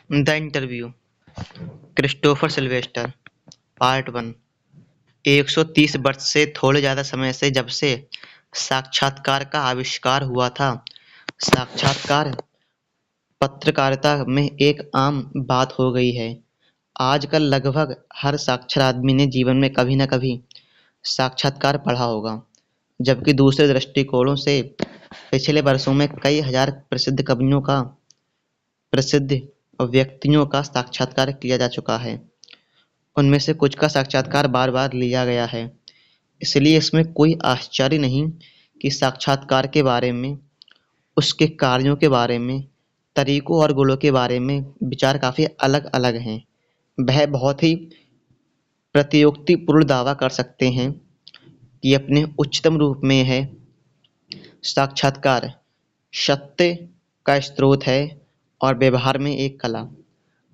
The interview. Christopher Sylvester. Part one. 130 वर्ष से थोड़े ज़्यादा समय से जब से साक्षात्कार का आविष्कार हुआ था, साक्षात्कार पत्रकारिता में एक आम बात हो गई है। आजकल लगभग हर साक्षर आदमी ने जीवन में कभी न कभी साक्षात्कार पढ़ा होगा, जबकि दूसरे दृष्टिकोणों से पिछले वर्षों में कई हजार प्रसिद्ध व्यक्तियों का साक्षात्कार किया जा चुका है। उनमें से कुछ का साक्षात्कार बार-बार लिया गया है। इसलिए इसमें कोई आश्चर्य नहीं कि साक्षात्कार के बारे में, उसके कार्यों के बारे में, तरीकों और गुणों के बारे में विचार काफ़ी अलग-अलग हैं। वह बहुत ही प्रतियोक्तिपूर्ण दावा कर सकते हैं कि अपने उच्चतम रूप में है। साक्षात्कार सत्य का स्रोत है और व्यवहार में एक कला।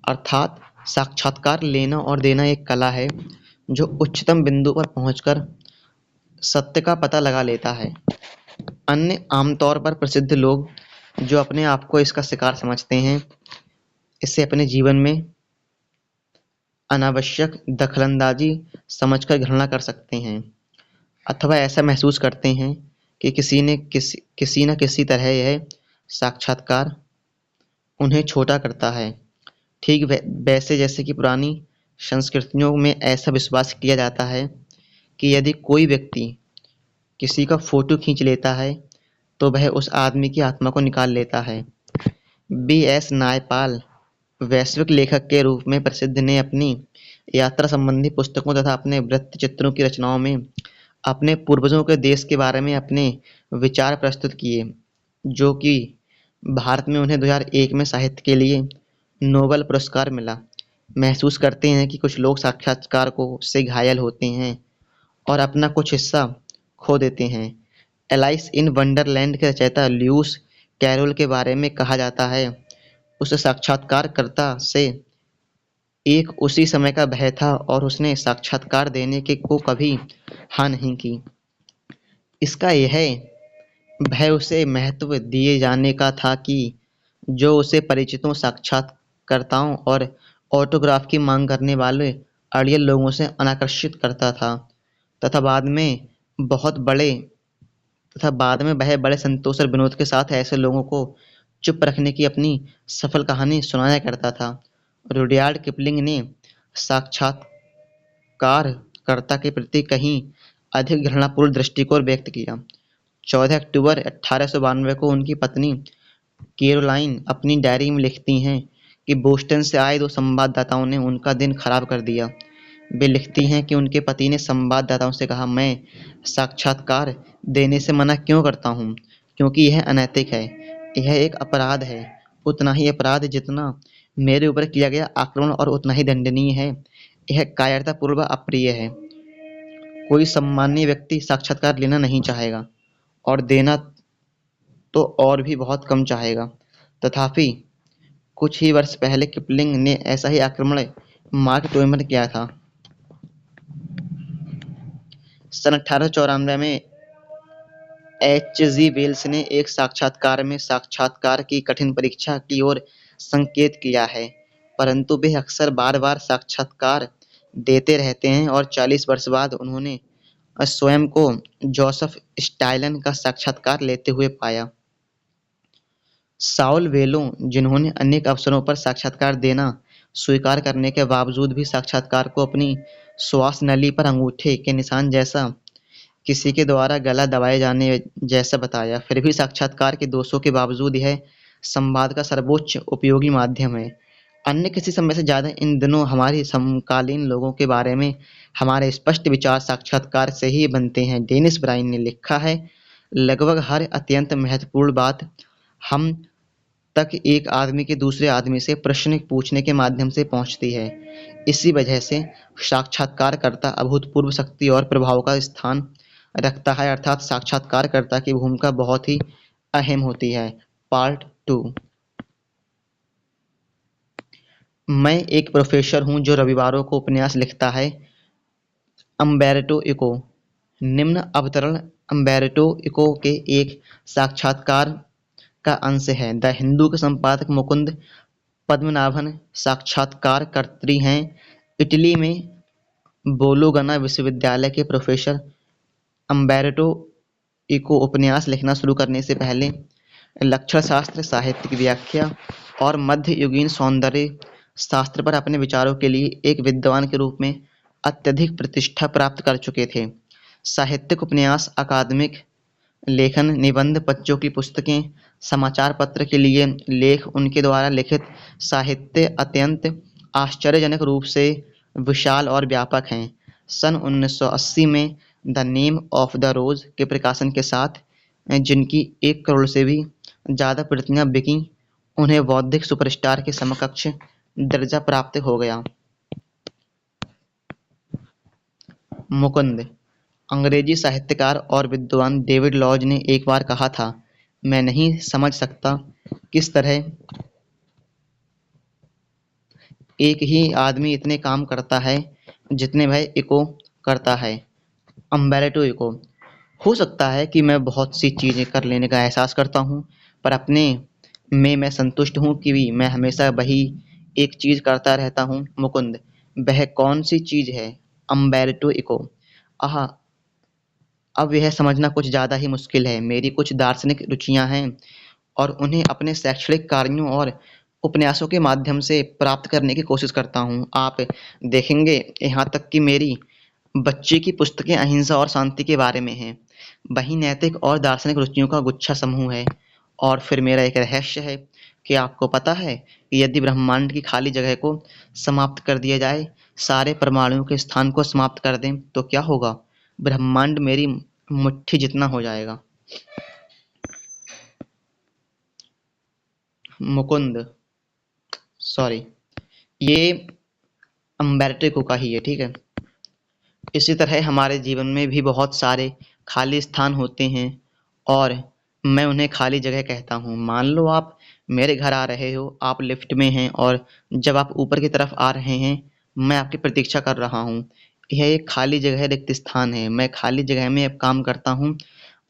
अर्थात साक्षात्कार लेना और देना एक कला है जो उच्चतम बिंदु पर पहुंचकर सत्य का पता लगा लेता है। अन्य आमतौर पर प्रसिद्ध लोग जो अपने आप को इसका शिकार समझते हैं, इसे अपने जीवन में अनावश्यक दखलंदाजी समझकर घृणा कर सकते हैं, अथवा ऐसा महसूस करते हैं कि किसी न किसी तरह यह साक्षात्कार उन्हें छोटा करता है। ठीक वैसे जैसे कि पुरानी संस्कृतियों में ऐसा विश्वास किया जाता है कि यदि कोई व्यक्ति किसी का फोटो खींच लेता है तो वह उस आदमी की आत्मा को निकाल लेता है। बी.एस. नायपाल वैश्विक लेखक के रूप में प्रसिद्ध ने अपनी यात्रा संबंधी पुस्तकों तथा अपने वृत्त चित्रों की रचनाओं में अपने पूर्वजों के देश के बारे में अपने विचार प्रस्तुत किए, जो कि भारत में उन्हें 2001 में साहित्य के लिए नोबेल पुरस्कार मिला। महसूस करते हैं कि कुछ लोग साक्षात्कार को से घायल होते हैं और अपना कुछ हिस्सा खो देते हैं। एलाइस इन वंडरलैंड के रचयिता ल्यूइस कैरोल के बारे में कहा जाता है, उस साक्षात्कारकर्ता से एक उसी समय का भय था और उसने साक्षात्कार देने के को कभी हाँ नहीं की। इसका यह भय उसे महत्व दिए जाने का था कि जो उसे परिचितों, साक्षात्कर्ताओं और ऑटोग्राफ की मांग करने वाले अड़ियल लोगों से अनाकर्षित करता था, तथा बाद में वह बड़े संतोष और विनोद के साथ ऐसे लोगों को चुप रखने की अपनी सफल कहानी सुनाया करता था। रुडयार्ड किपलिंग ने साक्षात्कारकर्ता के प्रति कहीं अधिक घृणापूर्ण दृष्टिकोण व्यक्त किया। 14 अक्टूबर 1892 को उनकी पत्नी कैरोलाइन अपनी डायरी में लिखती हैं कि बोस्टन से आए 2 संवाददाताओं ने उनका दिन खराब कर दिया। वे लिखती हैं कि उनके पति ने संवाददाताओं से कहा, मैं साक्षात्कार देने से मना क्यों करता हूँ, क्योंकि यह अनैतिक है, यह एक अपराध है, उतना ही अपराध जितना मेरे ऊपर किया गया आक्रमण और उतना ही दंडनीय है। यह कायरतापूर्ण व अप्रिय है। कोई सम्माननीय व्यक्ति साक्षात्कार लेना नहीं चाहेगा और देना तो और भी बहुत कम चाहेगा। तथापि कुछ ही वर्ष पहले किपलिंग ने ऐसा ही आक्रमण मार्क ट्वेन पर किया था। सन 1894 में H.G. वेल्स ने एक साक्षात्कार में साक्षात्कार की कठिन परीक्षा की ओर संकेत किया है, परंतु वे अक्सर बार-बार साक्षात्कार देते रहते हैं और 40 वर्ष बाद उन्होंने स्वयं को जोसेफ स्टालिन का साक्षात्कार लेते हुए पाया। साउल वेलो, जिन्होंने अनेक अवसरों पर साक्षात्कार देना स्वीकार करने के बावजूद भी साक्षात्कार को अपनी श्वास नली पर अंगूठे के निशान जैसा किसी के द्वारा गला दबाए जाने जैसा बताया, फिर भी साक्षात्कार के दोषों के बावजूद यह संवाद का सर्वोच्च उपयोगी माध्यम है। अन्य किसी समय से ज़्यादा इन दिनों हमारे समकालीन लोगों के बारे में हमारे स्पष्ट विचार साक्षात्कार से ही बनते हैं। डेनिस ब्राइन ने लिखा है, लगभग हर अत्यंत महत्वपूर्ण बात हम तक एक आदमी के दूसरे आदमी से प्रश्न पूछने के माध्यम से पहुंचती है। इसी वजह से साक्षात्कारकर्ता अभूतपूर्व शक्ति और प्रभाव का स्थान रखता है, अर्थात साक्षात्कारकर्ता की भूमिका बहुत ही अहम होती है। पार्ट 2। मैं एक प्रोफेसर हूं जो रविवारों को उपन्यास लिखता है। अम्बेर्टो इको। निम्न अवतरण अम्बेर्टो इको के एक साक्षात्कार का अंश है। द हिंदू के संपादक मुकुंद पद्मनाभन साक्षात्कारकर्त्री हैं। इटली में बोलोगना विश्वविद्यालय के प्रोफेसर अम्बेर्टो इको उपन्यास लिखना शुरू करने से पहले लक्षण शास्त्र, साहित्य की व्याख्या और मध्ययुगीन सौंदर्य शास्त्र पर अपने विचारों के लिए एक विद्वान के रूप में अत्यधिक प्रतिष्ठा प्राप्त कर चुके थे। साहित्यिक उपन्यास, अकादमिक लेखन, निबंध, बच्चों की पुस्तकें, समाचार पत्र के लिए लेख, उनके द्वारा लिखित साहित्य अत्यंत आश्चर्यजनक रूप से विशाल और व्यापक हैं। सन 1980 में द नेम ऑफ द रोज के प्रकाशन के साथ, जिनकी 1 करोड़ से भी ज़्यादा प्रतियां बिकीं, उन्हें बौद्धिक सुपरस्टार के समकक्ष दर्जा प्राप्त हो गया। मुकुंद। अंग्रेजी साहित्यकार और विद्वान डेविड लॉज ने एक बार कहा था, मैं नहीं समझ सकता किस तरह एक ही आदमी इतने काम करता है जितने वह इको करता है। अम्बेर्टो इको। हो सकता है कि मैं बहुत सी चीज़ें कर लेने का एहसास करता हूँ, पर अपने में मैं संतुष्ट हूँ कि मैं हमेशा वही एक चीज़ करता रहता हूँ। मुकुंद। वह कौन सी चीज़ है? अम्बेर्टो इको। आह, अब यह समझना कुछ ज़्यादा ही मुश्किल है। मेरी कुछ दार्शनिक रुचियाँ हैं और उन्हें अपने शैक्षणिक कार्यों और उपन्यासों के माध्यम से प्राप्त करने की कोशिश करता हूँ। आप देखेंगे, यहाँ तक कि मेरी बच्चे की पुस्तकें अहिंसा और शांति के बारे में हैं। वही नैतिक और दार्शनिक रुचियों का गुच्छा समूह है। और फिर मेरा एक रहस्य है कि आपको पता है कि यदि ब्रह्मांड की खाली जगह को समाप्त कर दिया जाए, सारे परमाणुओं के स्थान को समाप्त कर दें, तो क्या होगा? ब्रह्मांड मेरी मुट्ठी जितना हो जाएगा। मुकुंद। सॉरी, ये अम्बेर्टो इको का ही है, ठीक है। इसी तरह हमारे जीवन में भी बहुत सारे खाली स्थान होते हैं और मैं उन्हें खाली जगह कहता हूँ। मान लो आप मेरे घर आ रहे हो, आप लिफ्ट में हैं और जब आप ऊपर की तरफ आ रहे हैं, मैं आपकी प्रतीक्षा कर रहा हूँ। यह एक खाली जगह, रिक्त स्थान है। मैं खाली जगह में अब काम करता हूँ।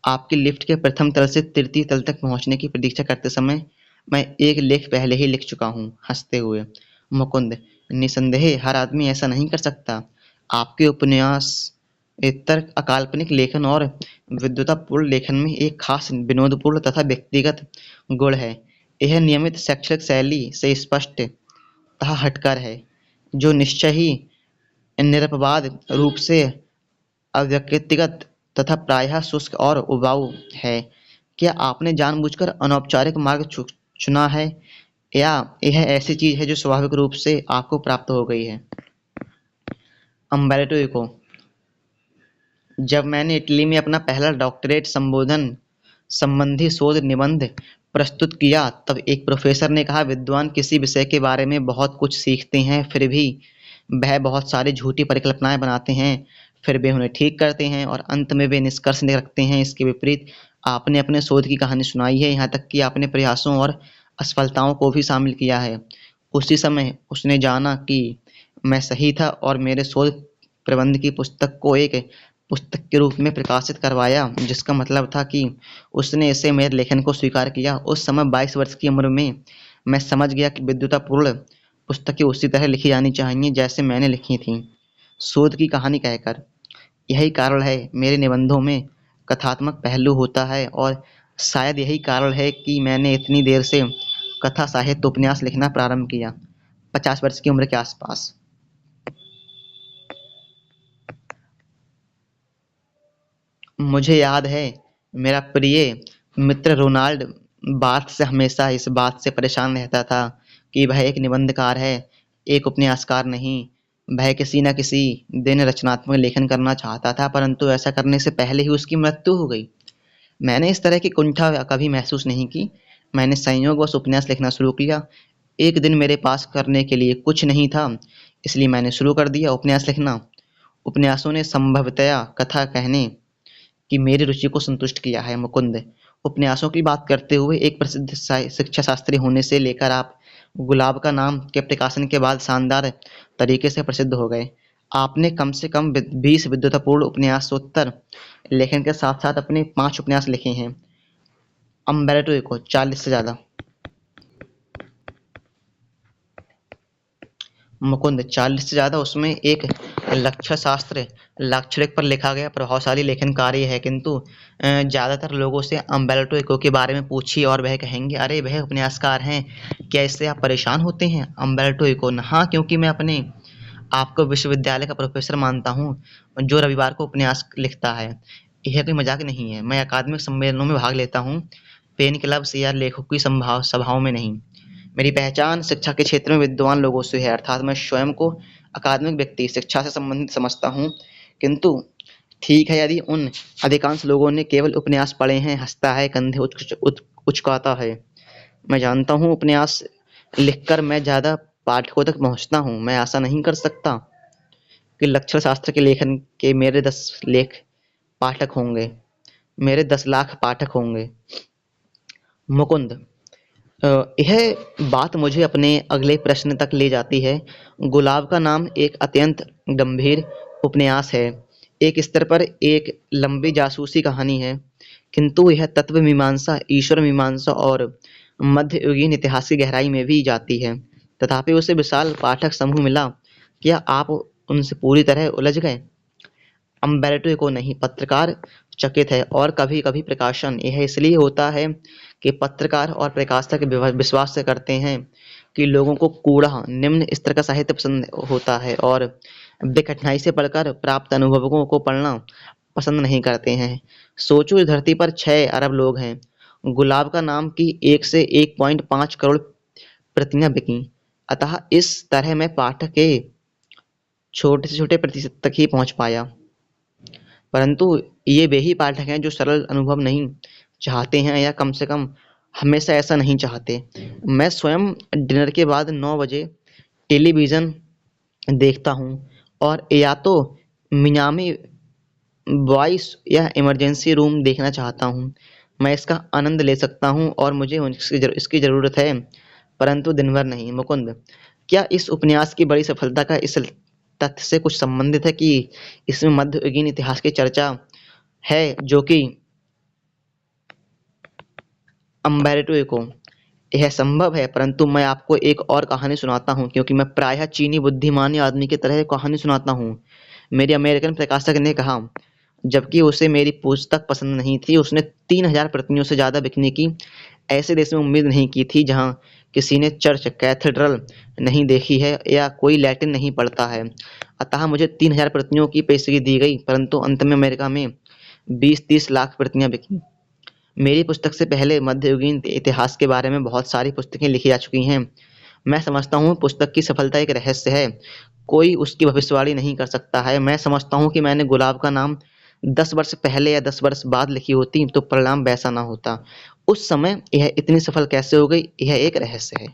आपकी लिफ्ट के प्रथम तल से तृतीय तल तक पहुँचने की प्रतीक्षा करते समय मैं एक लेख पहले ही लिख चुका हूँ। हंसते हुए। मुकुंद। निसंदेह हर आदमी ऐसा नहीं कर सकता। आपके उपन्यास, तर्क, अकाल्पनिक लेखन और विद्वतापूर्ण लेखन में एक खास विनोदपूर्ण तथा व्यक्तिगत गुण है। यह नियमित शैक्षिक शैली से स्पष्ट तथा हटकर है, जो निश्चय ही निरपवाद रूप से अव्यक्तिगत तथा प्रायः शुष्क और उबाऊ है। क्या आपने जानबूझकर अनौपचारिक मार्ग चुना है, या यह ऐसी चीज है जो स्वाभाविक रूप से आपको प्राप्त हो गई है? अम्बेर्टो इको। जब मैंने इटली में अपना पहला डॉक्टरेट संबोधन संबंधी शोध निबंध प्रस्तुत किया, तब एक प्रोफेसर ने कहा, विद्वान किसी विषय के बारे में बहुत कुछ सीखते हैं, फिर भी वह बहुत सारी झूठी परिकल्पनाएं बनाते हैं, फिर वे उन्हें ठीक करते हैं और अंत में वे निष्कर्ष रखते हैं। इसके विपरीत आपने अपने शोध की कहानी सुनाई है, यहाँ तक कि आपने प्रयासों और असफलताओं को भी शामिल किया है। उसी समय उसने जाना कि मैं सही था और मेरे शोध प्रबंध की पुस्तक को एक पुस्तक के रूप में प्रकाशित करवाया, जिसका मतलब था कि उसने इसे मेरे लेखन को स्वीकार किया। उस समय 22 वर्ष की उम्र में मैं समझ गया कि विद्वतापूर्ण पुस्तकें उसी तरह लिखी जानी चाहिए जैसे मैंने लिखी थीं, शोध की कहानी कहकर। यही कारण है मेरे निबंधों में कथात्मक पहलू होता है, और शायद यही कारण है कि मैंने इतनी देर से कथा साहित्य उपन्यास लिखना प्रारंभ किया, 50 वर्ष की उम्र के आसपास। मुझे याद है, मेरा प्रिय मित्र रोनाल्ड बार्थ से हमेशा इस बात से परेशान रहता था कि वह एक निबंधकार है, एक उपन्यासकार नहीं। वह किसी न किसी दिन रचनात्मक लेखन करना चाहता था, परंतु ऐसा करने से पहले ही उसकी मृत्यु हो गई। मैंने इस तरह की कुंठा कभी महसूस नहीं की। मैंने संयोगवश उपन्यास लिखना शुरू किया। एक दिन मेरे पास करने के लिए कुछ नहीं था, इसलिए मैंने शुरू कर दिया उपन्यास लिखना। उपन्यासों ने संभवतया कथा कहने कि मेरी रुचि को संतुष्ट किया है। मुकुंद। उपन्यासों की बात करते हुए, एक प्रसिद्ध शिक्षा शास्त्री होने से लेकर आप गुलाब का नाम के प्रकाशन के बाद शानदार तरीके से प्रसिद्ध हो गए। आपने कम से कम 20 विद्वतापूर्ण उपन्यासोत्तर लेखन के साथ साथ अपने 5 उपन्यास लिखे हैं। अम्बेर्टो इको। 40 से ज़्यादा। मुकुंद 40 से ज़्यादा उसमें एक लक्ष्य शास्त्र लाक्षणिक पर लिखा गया प्रभावशाली लेखन कार्य है, किंतु ज़्यादातर लोगों से अम्बेर्टो इको के बारे में पूछिए और वह कहेंगे अरे वह उपन्यासकार हैं, क्या इससे आप परेशान होते हैं? अम्बेर्टो इको हाँ, क्योंकि मैं अपने आपको विश्वविद्यालय का प्रोफेसर मानता हूँ जो रविवार को उपन्यास लिखता है। यह कोई मजाक नहीं है। मैं अकादमिक सम्मेलनों में भाग लेता हूँ, पेन क्लब्स या लेखकों की सभाओं में नहीं। मेरी पहचान शिक्षा के क्षेत्र में विद्वान लोगों से है, अर्थात मैं स्वयं को अकादमिक व्यक्ति शिक्षा से संबंधित समझता हूँ। किंतु ठीक है, यदि उन अधिकांश लोगों ने केवल उपन्यास पढ़े हैं, हंसता है, कंधे उचकाता है। मैं जानता हूँ उपन्यास लिखकर मैं ज़्यादा पाठकों तक पहुँचता हूँ। मैं आशा नहीं कर सकता कि लक्षण शास्त्र के लेखन के मेरे 10 लेख पाठक होंगे, मेरे 10 लाख पाठक होंगे। मुकुंद यह बात मुझे अपने अगले प्रश्न तक ले जाती है। गुलाब का नाम एक अत्यंत गंभीर उपन्यास है। एक स्तर पर एक लंबी जासूसी कहानी है, किंतु यह तत्व मीमांसा, ईश्वर मीमांसा और मध्ययुगीन इतिहास की गहराई में भी जाती है। तथापि उसे विशाल पाठक समूह मिला। क्या आप उनसे पूरी तरह उलझ गए? अम्बेर्टो को नहीं, पत्रकार चकित है और कभी-कभी प्रकाशन। यह इसलिए होता है कि पत्रकार और प्रकाशक विश्वास से करते हैं कि लोगों को कूढ़ा, निम्न स्तर का साहित्य पसंद होता है और वे कठिनाई से पढ़कर प्राप्त अनुभवों को पढ़ना पसंद नहीं करते हैं। सोचो, इस धरती पर 6 अरब लोग हैं। गुलाब का नाम की 1 से 1.5 करोड़ प्रतियां बिकीं। अतः इस तरह मैं पाठक के छोटे से छोटे प्रतिशत तक ही पहुंच पाया। परंतु ये वे ही पाठक हैं जो सरल अनुभव नहीं चाहते हैं, या कम से कम हमेशा ऐसा नहीं चाहते। मैं स्वयं डिनर के बाद 9 बजे टेलीविज़न देखता हूँ और या तो मियामी वॉइस या इमरजेंसी रूम देखना चाहता हूँ। मैं इसका आनंद ले सकता हूँ और मुझे इसकी ज़रूरत है, परंतु दिन भर नहीं। मुकुंद, क्या इस उपन्यास की बड़ी सफलता का इस तथ्य से कुछ संबंधित है कि इसमें मध्ययुगीन इतिहास की चर्चा है, जो कि अम्बेर्टो इको? यह संभव है, परंतु मैं आपको एक और कहानी सुनाता हूँ, क्योंकि मैं प्रायः चीनी बुद्धिमानी आदमी की तरह कहानी सुनाता हूँ। मेरे अमेरिकन प्रकाशक ने कहा, जबकि उसे मेरी पुस्तक पसंद नहीं थी। उसने 3000 प्रतियों से ज़्यादा बिकने की ऐसे देश में उम्मीद नहीं की थी जहाँ किसी ने चर्च कैथेड्रल नहीं देखी है या कोई लैटिन नहीं पढ़ता है। अतः मुझे 3000 प्रतियों की पेशगी दी गई, परंतु अंत में अमेरिका में 20-30 लाख प्रतियां बिकी। मेरी पुस्तक से पहले मध्ययुगीन इतिहास के बारे में बहुत सारी पुस्तकें लिखी जा चुकी हैं। मैं समझता हूँ पुस्तक की सफलता एक रहस्य है, कोई उसकी भविष्यवाणी नहीं कर सकता है। मैं समझता हूँ कि मैंने गुलाब का नाम 10 वर्ष पहले या 10 वर्ष बाद लिखी होती तो परिणाम वैसा ना होता। उस समय यह इतनी सफल कैसे हो गई, यह एक रहस्य है।